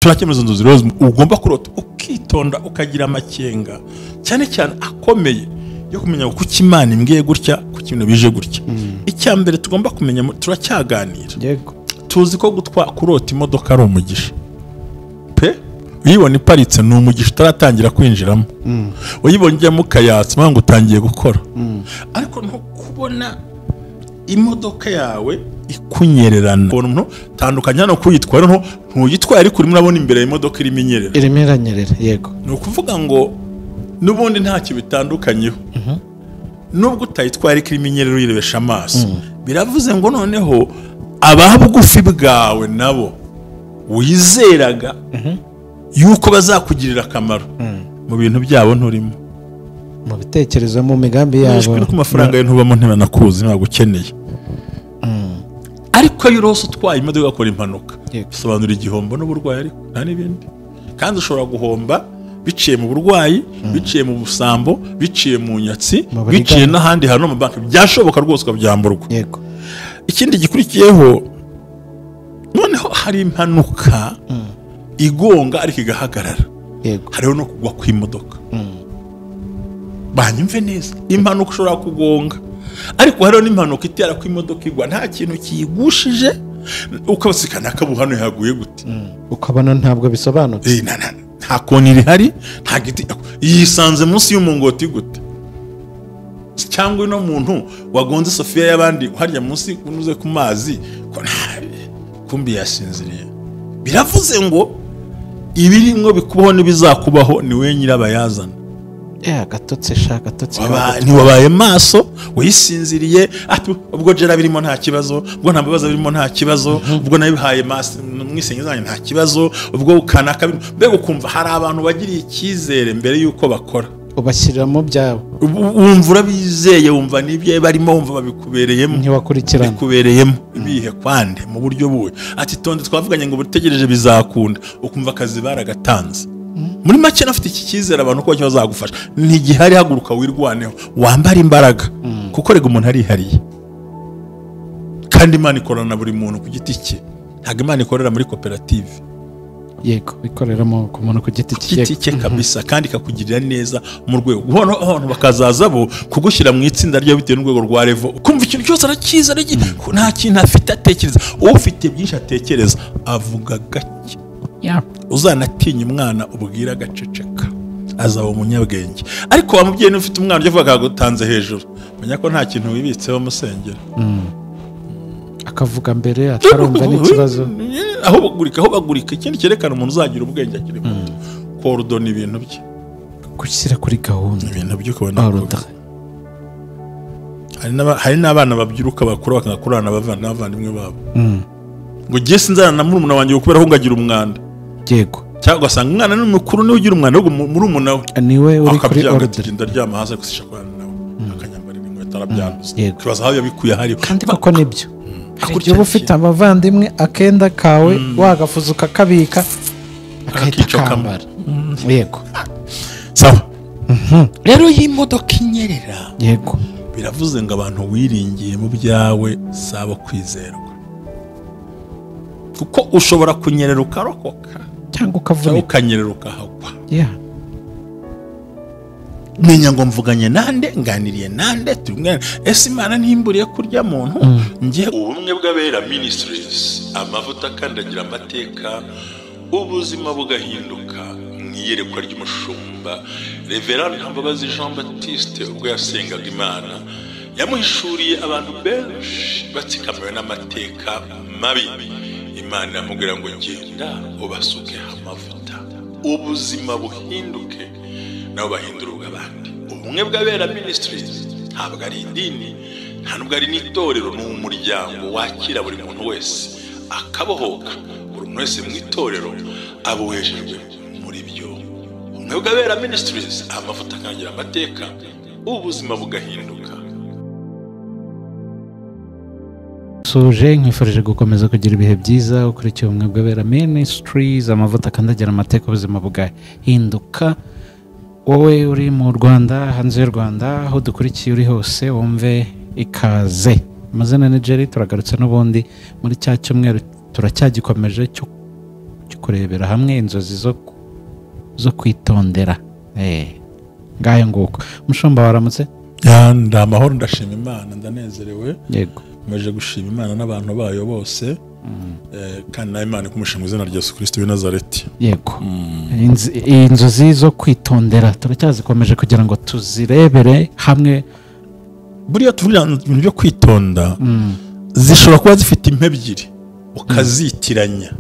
turakemeza inzozi rero ugomba kurota ukitonda ukagira amakenga cyane cyane akomeye yo kumenya uko Imana imbwiye gutya ku kintu bije gutya. Icya mbere tugomba kumenya turacyaganira. Yego. Tuzi ko kurota imodoka ari umugisha. Pe uyibona iparitse ni umugisha utaratangira kwinjiramo. Uyibona ujya mu kayatsi mpamvu utangiye gukora. Ariko nko kubona imodoka yawe ikunyererana. Ubona umuntu tandukanye hano kuyitwara ntuyitwaye ariko urimo urabona imbere y'imodoka irimo inyerera. Irimo iranyerera, yego. Ni ukuvuga ngo nubundi ntacyo bitandukanyeho. Nubwo utayitwaye ariko irimo inyerera uyirebesha amaso. Biravuze ngo noneho ababugufi bwawe nabo wizeraga yuko bazakugirira akamaro mu bintu byabo nturimo, mu bitekerezo, mu migambi yabo. Nishwe ku mafaranga y'ntubamo ntibanakuzi ntabwo ukeneye. Ariko iyo urose utwaye imodoka ugakora impanuka bisobanura igihombo n'uburwayi ariko nta n'ibindi. Kandi ushobora guhomba biciye mu burwayi, biciye mu busambo, biciye mu nyatsi, biciye n'ahandi hantu mu banki byashoboka rwose ukabyamburwa. Yego. Ikindi gikurikiyeho noneho hari impanuka igonga ariko igahagarara. Yego. Hariho no kugwa kw'imodoka. Banyumve neza, impanuka ushobora kugonga ariko hariho n'impanuka itera kw'imodoka igwa nta kintu kiyigushije ukabasikana akabuhano yaguye gute. Ukabona ntabwo bisobanutse. Nta koni rihari, nta giti yisanze munsi y'umungoti gute. Cyangwa no muntu wagonze Sofia y'abandi harya munsi unuze ku mazi kumbi yasinziriye. Biravuze ngo ibirimwo bikubaho nibizakubaho ni we nyirabayazana. Gatotse ntiwabaye maso wisinziriye ubwo jera birimo nta kibazo, ubwo nta bibazo birimo nta kibazo, ubwo nabihaye maso mwisengezanye nta kibazo, ubwo kanaka mbega ukumva hari abantu bagiriye icyizere mbere yuko bakora. Ubashyiramo byabo. Wumva urabizeye, wumva n'ibyo barimo, wumva babikubereyemo. Ntiwakurikirana. Bikubereyemo ibihe kwande mu buryo buwe. Ati tonde twavuganye ngo butegereje bizakunda. Ukumva akazi baragatanze. Muri make nafite iki cyizere abantu ko bazagufasha. Ntigihari haguruka wirwaneho. Wambara imbaraga. Kuko rega umuntu arihariye. Kandi Imana ikorana buri muntu ku giti cye. Ntabwo Imana ikorera muri koperative. Yego, ikoreramo ku muntu ku giti cye kabisa kandi kakugirira neza mu rwego. Abantu bakazaza bo kugushyira mu itsinda ryo bitewe n'urwego rwa level. Kumva ikintu cyose arakiza nta kintu afite atekereza. Ufite byinshi atekereza avuga gake. Uzanatinya umwana ubwira agaceceka azaba umunyabwenge. Ariko wamubyeyi n'ufite umwana ujya vuga akagutanze hejuru, menya ko nta kintu wibitseho musengera. Akavuga mbere atarumva n'ikibazo. Aho bagurika ikindi cyerekana umuntu uzagira ubwenge akiri muto. Korodona ibintu bye, gushyira kuri gahunda ibintu byo kubona. Hari n'abana babyiruka bakura bakakurana n'abavandimwe babo. Ngo giye sinzana na murumuna wanjye kubera ko ngagira umwanda. Yego. Cyangwa asanga umwana n'umukuru niwe ugira umwana wo murumuna we. Niwe uri kuri order. Ndaryama hasi gusisha kwa nawe. Akanyambara inkweto arabyanduza. Kibaza aho yabikuye hari. Kandi koko nibyo. Iyo ufite abavandimwe akenda kawe wagafuza ukakabika akahita kambara. Yego. Sawa. Rero iyi modoka inyerera. Yego. Biravuze ngo abantu wiringiye mu byawe sabo kwizerwa. Kuko ushobora kunyerera ukarokoka cyangwa ukavunika ukanyerera ukahagwa. menya ngo mvuganye nande nganiriye nande tumwe ese Imana ntimburiye kurya muntu ngiye ubumwe bw'abera ministries amavuta kandagira amateka ubuzima bugahinduka mwiyerekwa ry'umushumba Reverend Mbabazi Jean Baptiste ubwo yasengaga Imana yamuhishuriye abantu benshi batsikamiwe n'amateka mabi Imana yamubwira ngo genda ubasuke amavuta ubuzima buhinduke nabo bahindura ubw'abandi ubumwe bw'abera ministries ntabwo ari idini nta nubwo ari n'itorero n'umuryango wakira buri muntu wese akabohoka buri muntu wese mu itorero abohejejwe muri byo ubumwe bw'abera ministries amavuta akangira amateka ubuzima bugahinduka. Suje nkwifurije gukomeza kugira ibihe byiza ukurikiye ubumwe bw'abera ministries amavuta akandagira amateka ubuzima bugahinduka. Wowe uri mu Rwanda hanze y'u Rwanda aho dukurikiye uri hose wumve ikaze. Amazina ni Jerry turagarutse n'ubundi muri cya cyumweru turacyagikomeje cyo kurebera hamwe inzozi zo kwitondera. Ngayo nguko. Mushumba waramutse? Nda amahoro, ndashima Imana, ndanezerewe. Yego. Maje gushima Imana n'abantu bayo bose. Kandi na Imana kumushimira izina rya Yesu Kristo w'i Nazareti. Yego. Inzozi zo kwitondera turacyazikomeje kugira ngo tuzirebere hamwe. Buriya tuvuga ibintu byo kwitonda zishobora kuba zifite impe ebyiri ukazitiranya,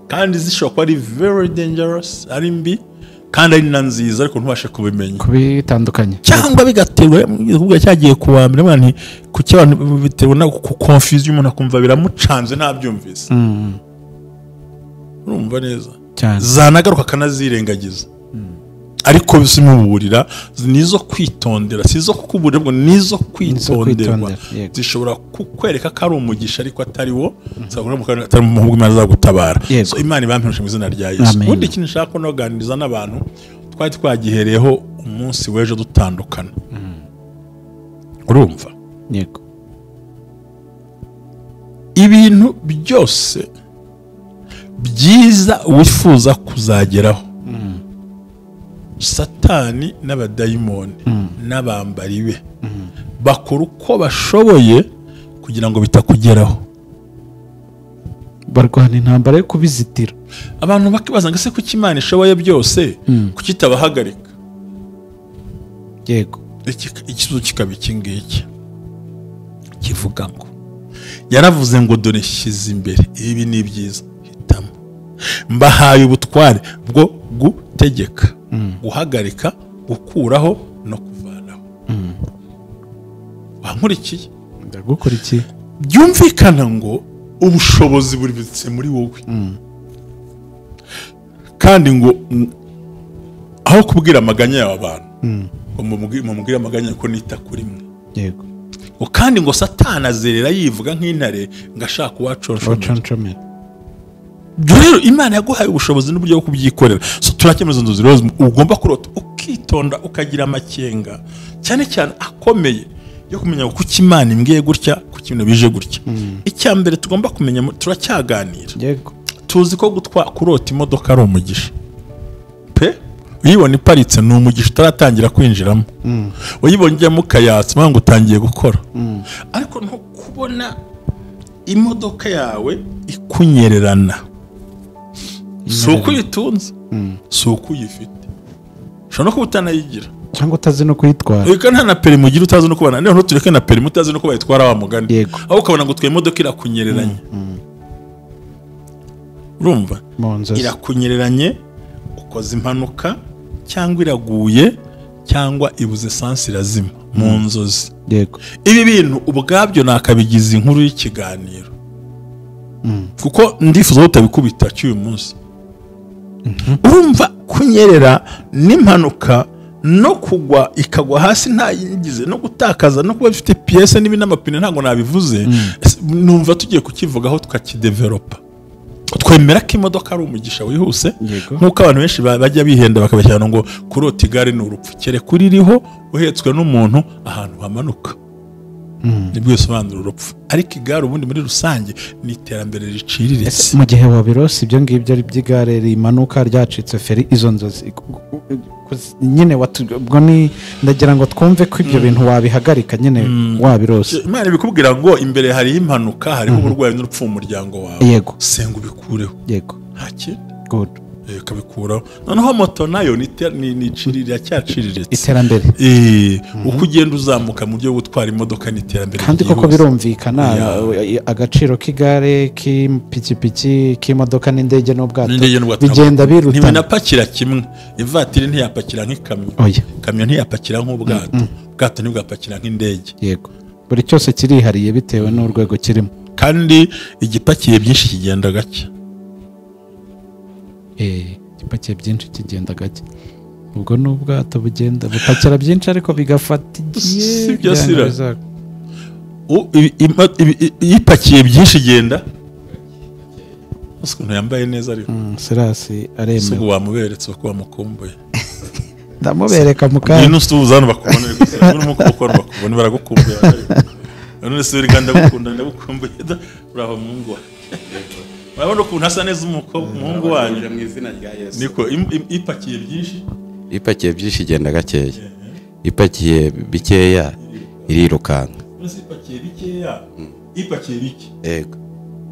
kandi zishobora kuba ari very dangerous, ari mbi kandi ari na nziza, ariko ntubashe kubimenya kubitandukanye, cyangwa bigaterwa ubwo cyagiye kuwambira mwana ku cyabantu bitewe na ku confusion umuntu akumva biramucanze ntabyumvise. Urumva neza zanagaruka kanazirengagiza, ariko bisimuburira nizo kwitondera, sizo kukuburira ngo nizo kwitonderwa. Zishobora kukwereka ko ari umugisha ariko atari wo, atari mu Imana zagutabara. So Imana ibampishe mu izina rya Yesu. Ubundi ikintu nshaka no ganiriza n'abantu twari twagihereyeho umunsi w'ejo dutandukana. Urumva? Yego. Ibintu byose byiza wifuza kuzageraho, Satani n'abadayimoni n'abambari be bakora uko bashoboye kugira ngo bitakugeraho. Barwana intambara yo kubizitira. Abantu bakibaza ngo ese kuki Imana ishoboye byose kuki itabahagarika? Yego. Ikibazo kikaba iki ngiki kivuga ngo yaravuze ngo dore nshyize imbere ibi ni byiza, hitamo. Mbahaye ubutware bwo gutegeka, guhagarika, gukuraho no kuvanaho. Wankurikiye? Ndagukurikiye. Byumvikana ngo ubushobozi buribitse muri wowe, kandi ngo aho kubwira amaganya yawe abantu mumubwira amaganya ko nita kuri mwe. Yego. Kandi ngo Satani azerera yivuga nk'intare ngo ashaka uwaconshomera. Rero Imana yaguhaye ubushobozi n'uburyo bwo kubyikorera. So turakemeza inzozi rero ugomba kurota ukitonda ukagira amakenga cyane cyane akomeye yo kumenya ko Imana imbwiye gutya ku kintu bije gutya. Icya mbere tugomba kumenya, turacyaganira. Yego. Tuzi ko kurota imodoka ari umugisha pe, uyibona iparitse ni umugisha utaratangira kwinjiramo. Uyibonye ujyamo ukayatsa ngo utangiye gukora, ariko nto kubona imodoka yawe ikunyererana. Si uko uyitunze, si uko uyifite, ushobora no kuba utanayigira cyangwa utazi no kuyitwara. Reka nta na perimi ugira utazi no kubana, niho ntureke na perimi utazi no kubayitwara wa mugani. Yego. Aho ukabona ngo twe imodoka irakunyereranye. Urumva? Irakunyereranye, ukoze impanuka cyangwa iraguye cyangwa ibuze essence irazima mu nzozi. Yego. Ibi bintu ubwabyo nakabigize inkuru y'ikiganiro, kuko ndifuza utabikubita cy'uyu munsi. Urumva kunyerera n'impanuka no kugwa ikagwa hasi nta yingize no gutakaza no kuba bifite pièce n'ibi n'amapine ntago nabivuze. Numva tugiye kukivugaho tukakidevelopa, twemera ko imodoka ari umugisha wihuse, nkuko abantu benshi bajya bihenda bakabashyana ngo kurota igare ni urupfu, kere kuri riho uhetswe n'umuntu ahantu hamanuka. Nibwo bisobanura urupfu, ariko igare ubundi muri rusange ni iterambere riciriritse. Mu gihe wabirose ibyo ngibyo ari by'igare rimanuka ryacitse feri, izo nzozi nyine ubwo ni ndagira ngo twumve ko ibyo bintu wabihagarika nyine wabirose. Imana bikubwira ngo imbere hariho impanuka, hariho uburwayi n'urupfu mu muryango wawe. Yego. Senga ubikureho. Yego. Haki good. Kabikuraho. Noneho moto nayo ni cirira cyaciriritse iterambere. Uko ugenda uzamuka mu byo gutwara imodoka ni iterambere. Kandi koko birumvikana agaciro k'igare, k'ipikipiki, k'imodoka n'indege n'ubwato bigenda biruta. Ntibinapakira kimwe. Ivatiri ntiyapakira nk'ikamyo. Kamyo ntiyapakira nk'ubwato. Ubwato ntibwapakira nk'indege. Yego. Buri cyose kirihariye bitewe n'urwego kirimo. Kandi igipakiye byinshi kigenda gake. Igipakiye byinshi kigenda gake. Ubwo n'ubwato bugenda bupakira byinshi ariko bigafata igihe. Si byo sira. Ipakiye byinshi igenda. Ukuntu yambaye neza ariko. Sirasi aremewe. Sugu wamuberetse ko wamukumbuye. Ndamubereka mukanya. Ni nusuzana bakubona gusa. Urimo kubona bakubona baragukumbuye. None se uriganda gukunda ndagukumbuye. Uraho Mungu. urabona ukuntu asa neza umuhungu wanjye mu izina rya Yesu. niko ipakiye byinshi Ipakiye byinshi igenda gakeya. Ipakiye bikeya irirukanka. ipakiye bikeya ipakiye bike. Yego.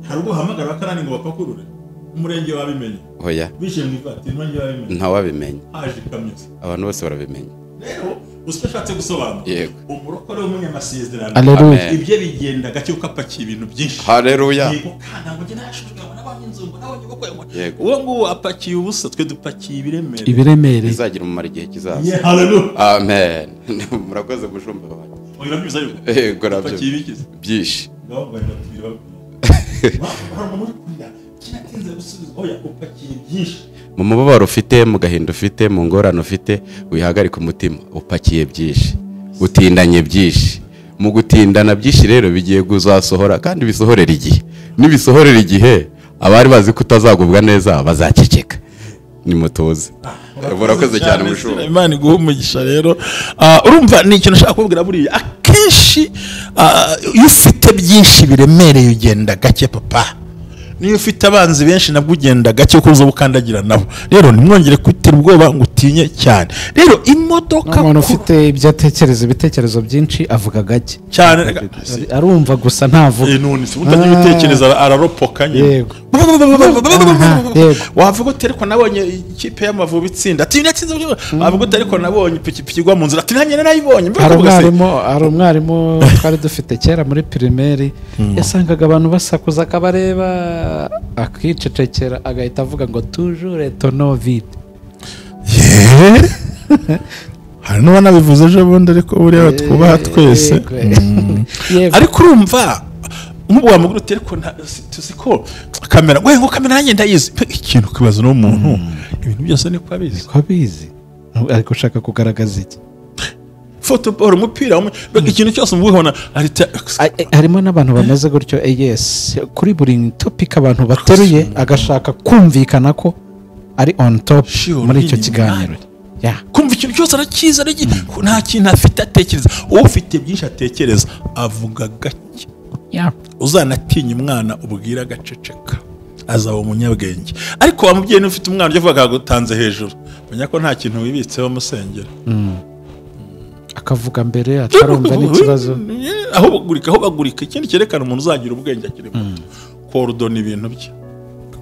hari ubwo hamagara bakarani ngo bapakurure umurenge wabimenye. Oya. Bishe mu ivatiri umurenge wabimenye. Ntawabimenye. Haje kameze. Abantu bose barabimenya. Rero ushatse gusobanura. Yego. Umurokore w'umunyamasezerano. Haleluya. Ibyo bigenda gake ukapakiye ibintu byinshi. Haleluya. Yego kana ngo njye nashujwe nabanye inzungu nabanye ubukwe ngo. Yego. Uwo nguwo apakiye ubusa twe dupakiye ibiremere. Ibiremere. Bizagira umumaro igihe kizaza. Yeah, haleluya. Amen. Murakoze mushumba wanjye. Oya byuza yuko. Yego nabyo. Apakiye ibikize. Byinshi. Ngaho ngenda tubira. Kinatinze gusubiza oya upakiye byinshi. Mu mubabaro ufite, mu gahinda ufite, mu ngorane ufite, wihagarika umutima. Upakiye byinshi. Utindanye byinshi. Mu gutindana byinshi rero bigiye kuzasohora kandi bisohorera igihe. Nibisohorera igihe abari bazi ko utazagubwa neza bazaceceka. Nimutoze. Murakoze cyane mushumba. Imana iguhe umugisha rero. Urumva ni ikintu nshaka kubwira buriya akenshi iyo ufite byinshi biremereye ugenda gake papa. Niyo ufite abanzi benshi nabwo ugenda gake kuzo bukandagira nabo. Rero nimwongere kwitira ubwoba ngo utinye cyane. Rero imodoka umuntu ufite ibitekerezo byinshi avuga gake cyane arumva gusa ntavuga. None se utajya ibitekereza araropoka nyine. Yego. Wavuga uti ariko nabonye ikipe y'Amavubi itsinda ati natsinze wavuga uti ariko nabonye ipikipiki igwa mu nzira ati nanjye narayibonye. Hari umwarimu twari dufite kera muri primaire yasangaga abantu basakuza akabareba akicecekera agahita avuga ngo toujours tono vide. Hari n'abana bivuze ejo bundi ariko buriya twubaha twese. Ariko urumva nk'ubu wamugura uti ariko tuzi ko kamera ngo kamera nanjye ndayizi ikintu kibazo n'umuntu ibintu byose niko abizi ariko ushaka kugaragaza iki football umupira ikintu cyose mubibona harimo n'abantu bameze gutyo. Yes, kuri buri topic abantu bateruye agashaka kumvikana ko ari on top muri icyo kiganiro. Kumva ikintu cyose arakiza nta kintu afite atekereza. Ufite byinshi atekereza avuga gake. Uzanatinya umwana ubwira agaceceka azaba umunyabwenge. Ariko wa mubyeyi ufite umwana ujya avuga gutanze hejuru menya ko nta kintu wibitseho musengera. Akavuga mbere atarumva n'ikibazo. Aho bagurika ikindi cyerekana umuntu uzagira ubwenge akiri muto. Korodona ibintu bye.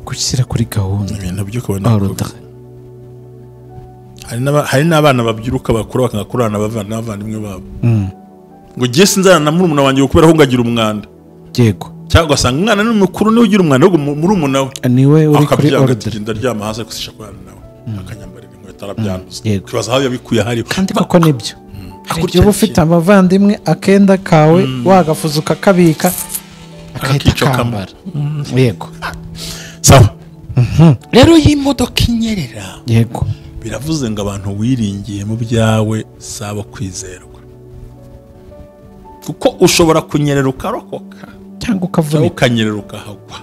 Gushyira kuri gahunda. Ibintu byo kubona. Hari n'abana babyiruka bakuru bakakurana n'abavandimwe babo. Ngo giye sinzana na murumuna wanjye kubera ko ngagira umwanda. Yego. Cyangwa asanga umwana n'umukuru niwe ugira umwana wo murumuna we. Niwe uri kuri order. Ndaryama hasi kusisha kurana nawe. Akanyambarira inkweto arabyanduza. Kibaza aho yabikuye hari. Kandi koko nibyo. Akujya ufite abavandimwe akenda kawe wagafuza ukakabika akahita kambara. Yego. Sawa. Rero iyi modoka inyerera. Yego. Biravuze ngo abantu wiringiye mu byawe sabo kwizerwa. Kuko ushobora kunyerera ukarokoka cyangwa ukavunika ukanyerera ukahagwa.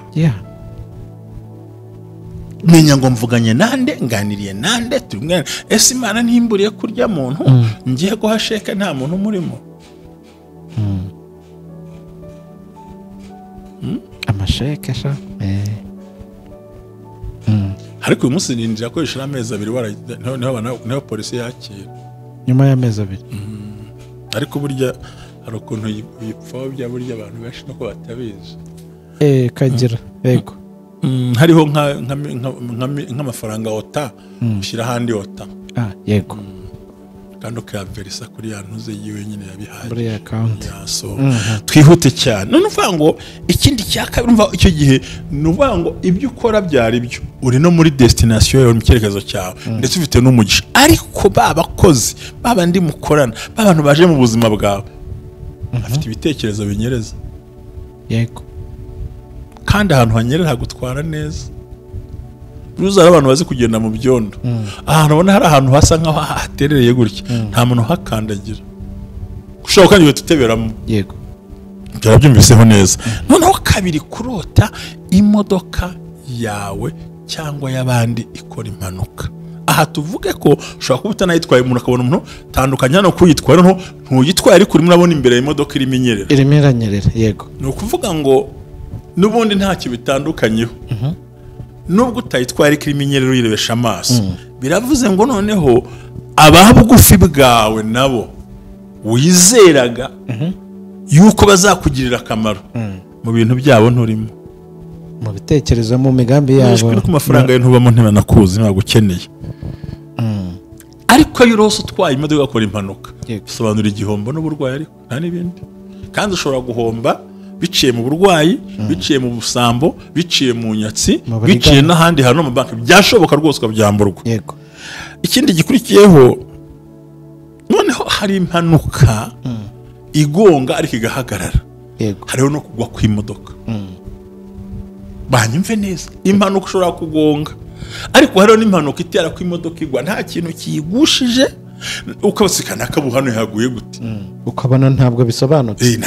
menya ngo mvuganye nande nganiriye nande tumwe ese Imana ntimburiye kurya muntu ngiye guhasheka nta muntu murimo. amasheke sha ariko uyu munsi nindira akoresha amezi abiri niho polisi yakira nyuma y'amezi abiri. Ariko burya hari ukuntu yipfobya burya abantu benshi no ko batabizi kagira. Yego. Hariho nk'amafaranga ota ushyira ahandi ota. Yego. Kandi ukayaverisa kuri ya ntuze yiwe nyine yabihaye muri account. Twihute cyane none uvuga ngo ikindi cyakabiri umva icyo gihe nuvuga ngo ibyo ukora byari byo uri no muri destination yawe mu cyerekezo cyawe ndetse ufite n'umugisha. Ariko babakozi babandi mukorana babantu baje mu buzima bwawe afite ibitekerezo binyereza. Yego. Kandi ahantu hanyerera gutwara neza. Ruzara abantu bazi kugenda mu byondo. Ahantu ubona hari ahantu hasa nkaho haterereye gutya nta muntu hakandagira. Ushobora kandi wetuteberamo. Yego. Byarabyumviseho neza. Noneho kabiri kurota imodoka yawe cyangwa y'abandi ikora impanuka. Aha tuvuge ko ushobora kuba utanayitwaye umuntu akabona umuntu tandukanye hano kuyitwara ntuyitwaye ariko urimo urabona imbere y'imodoka irimo inyerera. Irimo iranyerera. Yego. Ni ukuvuga ngo n'ubundi ntacyo bitandukanyeho nubwo utayitwara ikirimenyero uyirebesha amaso biravuze ngo noneho ababugufi bwawe nabo wizeraga yuko bazakugirira akamaro mu bintu byabo nturimo, mu bitekerezo, mu migambi yabo, ku mafaranga ye ntubamo, ntibanakuzi, ntabwo ukeneye. Ariko iyo urose utwaye imodoka ugakora impanuka bisobanura igihombo n'uburwayi, ariko nta n'ibindi. Kandi ushobora guhomba biciye mu burwayi, biciye mu busambo, biciye mu nyatsi, biciye n'ahandi hantu mu banki, byashoboka rwose ukabyamburwa. Ikindi gikurikiyeho, noneho hari impanuka igonga ariko igahagarara, hariho no kugwa kw'imodoka. Banyumve neza, impanuka ushobora kugonga ariko hariho n'impanuka itera kw'imodoka igwa nta kintu kiyigushije, ukabasikana akabuhano yaguye gute, ukabona ntabwo bisobanutse,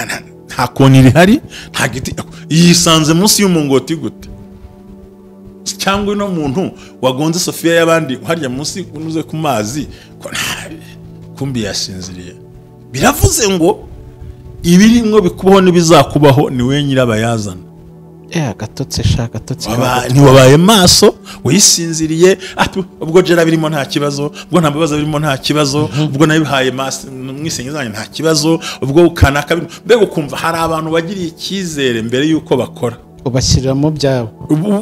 nta koni rihari, nta giti, yisanze munsi y'umungoti gute. Cyangwa ino muntu wagonze Sofia y'abandi harya munsi unuze ku mazi kumbi yasinziriye. Biravuze ngo ibirimwo bikubaho n'ibizakubaho ni we nyirabayazana. Gatotse shaka gatotse, ntiwabaye maso wisinziriye, ubwo jera birimo nta kibazo, ubwo nta bibazo birimo nta kibazo, ubwo nabihaye maso mwisengezanye nta kibazo, ubwo kanaka mbega ukumva hari abantu bagiriye icyizere mbere yuko bakora, ubashyiramo byabo,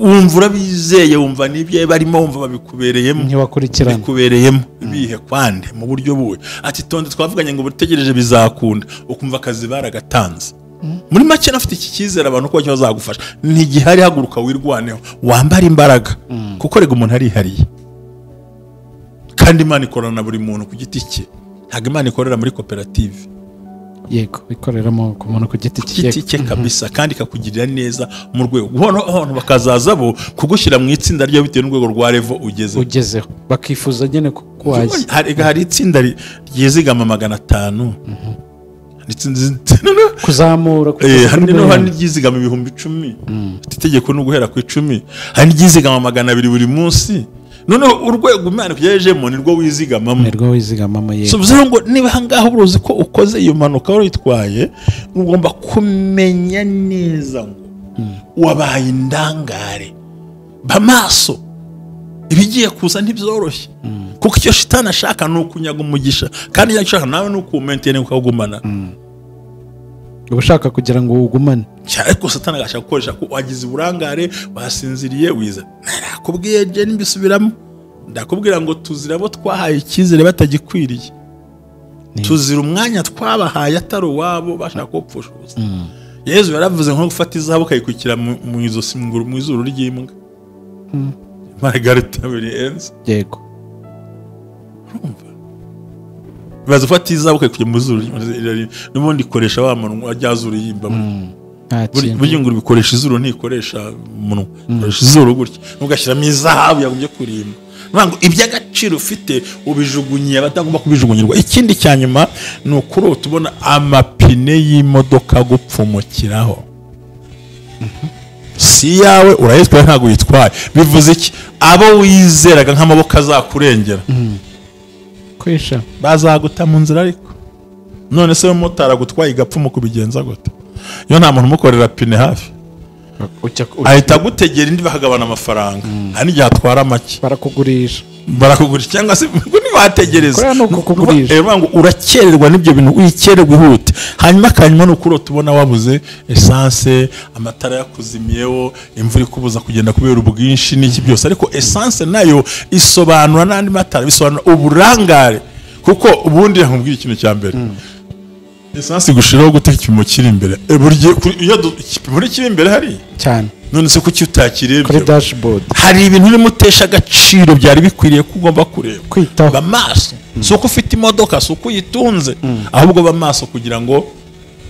wumva urabizeye, wumva n'ibyo barimo, wumva babikubereyemo, ntibakurikirana, bikubereyemo bihe kwande mu buryo buwe. Ati tonde twavuganye ngo butegereje bizakunda, ukumva akazi baragatanze. Muri make nafite iki cyizere abantu ko bazagufasha, ntigihari, haguruka wirwaneho, wambara imbaraga, kuko rega umuntu arihariye. Kandi Imana ikorana na buri muntu ku giti cye, ntabwo Imana ikorera muri koperative. Yego, ikoreramo ku muntu ku giti cye kabisa, kandi ikakugirira neza mu rwego. Abantu bakazaza bo kugushyira mu itsinda ryo bitewe n'urwego rwa level ugezeho, bakifuza nyine kuwaje. Hari itsinda ryizigama 500, kuzamura, hari n'iryizigama 10,000, itegeko no guhera ku 10, hari n'iryizigama 200 buri munsi. Noneho urwego Imana kugejemo nirwo wizigamamo, yego. So bivuze ngo niba hangaho uruzi ko ukoze iyo mpanuka witwaye, ugomba kumenya neza ngo wabaye indangare, bamaso ibigiye kuza ntibyoroshye, kuko icyo shitani ashaka ni ukunyaga umugisha, kandi icyo ashaka nawe ni ukumentene ukagumana, ubashaka kugira ngo ugumane cyane. Ariko Satani agashaka gukoresha ko wagize uburangare, wasinziriye, wiza. Narakubwiye je nimbisubiramo, ndakubwira ngo tuzira abo twahaye icyizere batagikwiriye, tuzira umwanya twabahaye atari wabo, bashaka kopfusha ubusa. Yesu yaravuze nko gufata izahabu ukayikukira mu izosi, mu izuru ry'imbwa. Margarita Burienze, yego. Baza ufata izahabu ukayikukira mu izuru, n'ubundi ikoresha wa muntu ajyazuru yimba. Buryo ngo bikoresha izuru ntikoresha umunwa, ikoresha izuru gutya, ugashyiramo izahabu yagumye kurimba. Ngo iby'agaciro ufite ubijugunyiye abatagomba kubijugunyirwa. Ikindi cyanyuma ni ukurota ubona amapine y'imodoka gupfumukiraho, si yawe urayitwaye, ntabwo uyitwaye. Bivuze iki? Abo wizeraga nk'amaboko azakurengera kwisha bazaguta mu nzira, ariko none se umumotari agutwaye igapfumuka ubigenza gute? Iyo nta muntu umukorera pine hafi, ahita agutegera indi bakagabana amafaranga, hari n'igihe atwara make, barakugurisha cyangwa se ntiwategereza, ngo urakererwa n'ibyo bintu, wikererwa ihute. Hanyuma akanyuma ni ukurota ubona wabuze esanse, amatara yakuzimiyeho, imvura ikubuza kugenda kubera ubwinshi n'iki byose. Ariko esanse nayo isobanura, n'andi matara bisobanura uburangare, kuko ubundi nkubwira ikintu cya mbere, esanse gushiraho gute ikipimo kiri imbere, igipimo kiri imbere hari cyane. None se kuki utakirebye kuri dashboard? Hari ibintu urimo utesha agaciro byari bikwiriye ko ugomba kureba, kwitaho. Bamaso si uko ufite imodoka, si uko uyitunze, ahubwo bamaso kugira ngo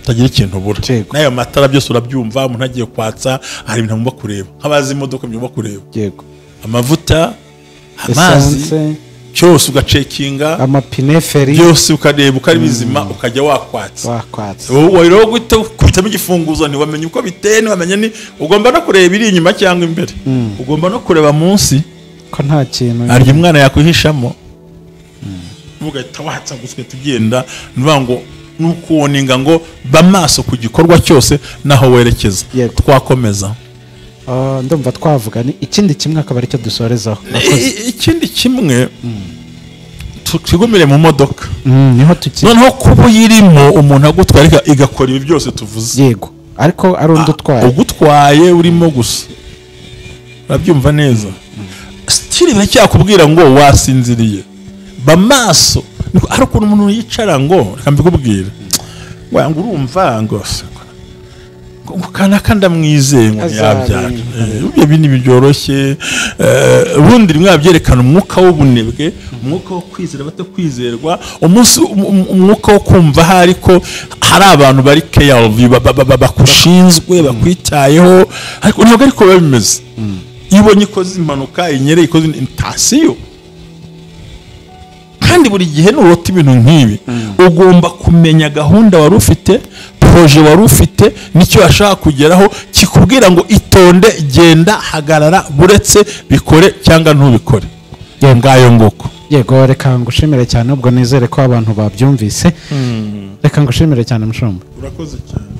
utagira ikintu ubura. N'ayo matara byose urabyumva, umuntu agiye kwatsa, hari ibintu agomba kureba, nk'abazi imodoka byumva kureba, yego, amavuta, amazi, cyose ugacekinga, amapine feri byose ukareba uko ari bizima, ukajya wakwatsa. Wowe rero kubitamo igifunguzo ntiwamenye uko biteye, ntiwamenye ni ugomba no kureba iri inyuma cyangwa imbere, ugomba no kureba munsi ko nta kintu ari umwana yakwihishamo, ugahita watsa guswe tugenda. Nivuga ngo nukuwoninga ngo bamaso ku gikorwa cyose naho werekeza. Yego. Twakomeza ndumva twavuga ni ikindi kimwe akaba aricyo dusorezaho. ikindi kimwe twigumire mu modoka niho tukiri noneho kuba uyirimo umuntu agutwara igakora ibi byose tuvuze. Yego, ariko ari undi utwaye ugutwaye urimo gusa urabyumva neza. Stili biracyakubwira ngo wasinziriye bamaso. Hari ukuntu umuntu yicara ngo reka mbikubwire ngo urumva ngo kanaka ndamwizeye ngo yabyara. Ibyo bintu byoroshye. Ubundi rimwe babyerekana umwuka w'ubunebwe, umwuka wo kwizera bato kwizerwa, umwuka wo kumva hari ko hari abantu bari care bakushinzwe bakwitayeho, ariko ntabwo ariko biba bimeze. Iyo ubonye ikoze impanuka inyereye ikoze intasiyo, kandi buri gihe nurota ibintu nk'ibi ugomba kumenya gahunda wari ufite, proje wari ufite, nicyo washaka kugeraho, kikubwira ngo itonde, genda, hagarara, buretse bikore cyangwa ntubikore. Ngayo nguko. Yego, reka ngushimire cyane, ubwo nizere ko abantu babyumvise. Reka ngushimire cyane Mushumba. Urakoze cyane.